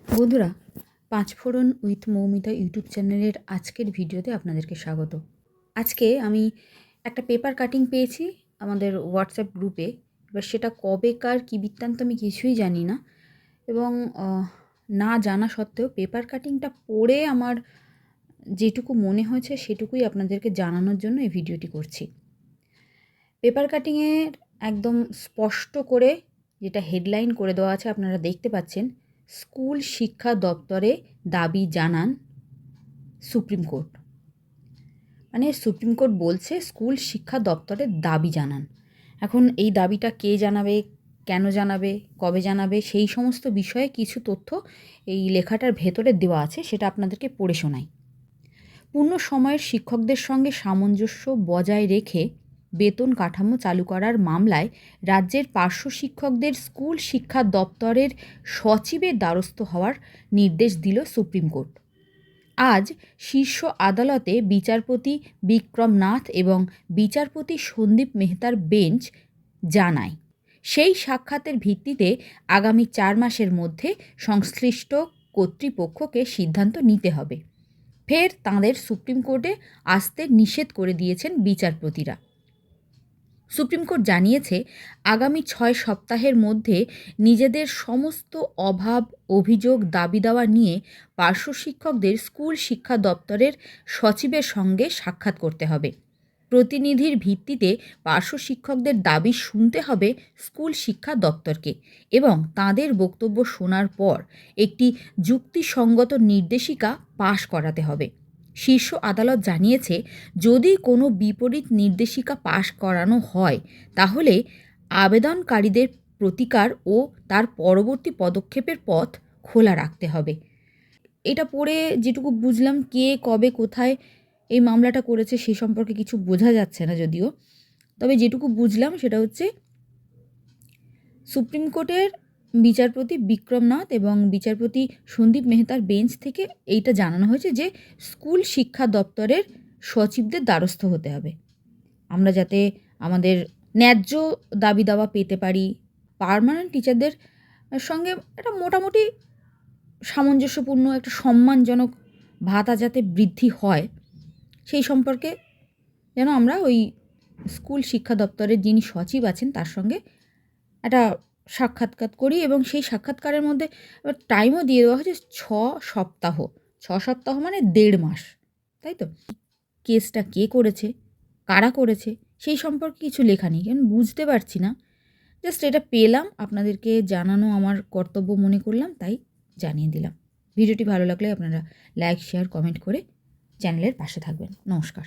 বন্ধুরা, পাঁচফোড়ন with Moumita YouTube চ্যানেলের আজকের ভিডিওতে আপনাদেরকে স্বাগত। আজকে আমি একটা পেপার কাটিং পেয়েছি আমাদের হোয়াটসঅ্যাপ গ্রুপে। এবার সেটা কবেকার কী বৃত্তান্ত আমি কিছুই জানি না, এবং না জানা সত্ত্বেও পেপার কাটিংটা পড়ে আমার যেটুকু মনে হয়েছে সেটুকুই আপনাদেরকে জানানোর জন্য এই ভিডিওটি করছি। পেপার কাটিংয়ের একদম স্পষ্ট করে যেটা হেডলাইন করে দেওয়া আছে আপনারা দেখতে পাচ্ছেন, স্কুল শিক্ষা দপ্তরে দাবি জানান সুপ্রিম কোর্ট। মানে সুপ্রিম কোর্ট বলছে স্কুল শিক্ষা দপ্তরের দাবি জানান। এখন এই দাবিটা কে জানাবে, কেন জানাবে, কবে জানাবে, সেই সমস্ত বিষয়ে কিছু তথ্য এই লেখাটার ভেতরে দেওয়া আছে, সেটা আপনাদেরকে পড়ে শোনাই। পূর্ণ সময়ের শিক্ষকদের সঙ্গে সামঞ্জস্য বজায় রেখে বেতন কাঠামো চালু করার মামলায় রাজ্যের পার্শ্ব শিক্ষকদের স্কুল শিক্ষা দপ্তরের সচিবের দ্বারস্থ হওয়ার নির্দেশ দিল সুপ্রিম কোর্ট। আজ শীর্ষ আদালতে বিচারপতি বিক্রম নাথ এবং বিচারপতি সন্দীপ মেহতার বেঞ্চ জানায়, সেই সাক্ষাতের ভিত্তিতে আগামী 4 মাসের মধ্যে সংশ্লিষ্ট কর্তৃপক্ষকে সিদ্ধান্ত নিতে হবে। ফের তাঁদের সুপ্রিম কোর্টে আসতে নিষেধ করে দিয়েছেন বিচারপতিরা। সুপ্রিম কোর্ট জানিয়েছে, আগামী 6 সপ্তাহের মধ্যে নিজেদের সমস্ত অভাব, অভিযোগ, দাবি দাওয়া নিয়ে পার্শ্ব শিক্ষকদের স্কুল শিক্ষা দপ্তরের সচিবের সঙ্গে সাক্ষাৎ করতে হবে। প্রতিনিধির ভিত্তিতে পার্শ্ব শিক্ষকদের দাবি শুনতে হবে স্কুল শিক্ষা দপ্তরকে, এবং তাঁদের বক্তব্য শোনার পর একটি যুক্তিসঙ্গত নির্দেশিকা পাশ করাতে হবে। শীর্ষ আদালত জানিয়েছে, যদি কোনো বিপরীত নির্দেশিকা পাশ করানো হয় তাহলে আবেদনকারীদের প্রতিকার ও তার পরবর্তী পদক্ষেপের পথ খোলা রাখতে হবে। এটা পড়ে যেটুকু বুঝলাম, কে কবে কোথায় এই মামলাটা করেছে সে সম্পর্কে কিছু বোঝা যাচ্ছে না যদিও, তবে যেটুকু বুঝলাম সেটা হচ্ছে সুপ্রিম কোর্টের বিচারপতি বিক্রম নাথ এবং বিচারপতি সন্দীপ মেহতার বেঞ্চ থেকে এইটা জানানো হয়েছে যে স্কুল শিক্ষা দপ্তরের সচিবদের দ্বারস্থ হতে হবে, আমরা যাতে আমাদের ন্যায্য দাবি দাওয়া পেতে পারি। পার্মানেন্ট টিচারদের সঙ্গে একটা মোটামুটি সামঞ্জস্যপূর্ণ একটা সম্মানজনক ভাতা যাতে বৃদ্ধি হয়, সেই সম্পর্কে যেন আমরা ওই স্কুল শিক্ষা দপ্তরের যিনি সচিব আছেন তার সঙ্গে একটা সাক্ষাৎকার করি, এবং সেই সাক্ষাৎকারের মধ্যে টাইমও দিয়ে দেওয়া হয়েছে 6 সপ্তাহ। 6 সপ্তাহ মানে 1.5 মাস, তাই তো? কেসটা কে করেছে, কারা করেছে, সেই সম্পর্কে কিছু লেখা নেই, কারণ বুঝতে পারছি না। জাস্ট এটা পেলাম, আপনাদেরকে জানানো আমার কর্তব্য মনে করলাম, তাই জানিয়ে দিলাম। ভিডিওটি ভালো লাগলে আপনারা লাইক, শেয়ার, কমেন্ট করে চ্যানেলের পাশে থাকবেন। নমস্কার।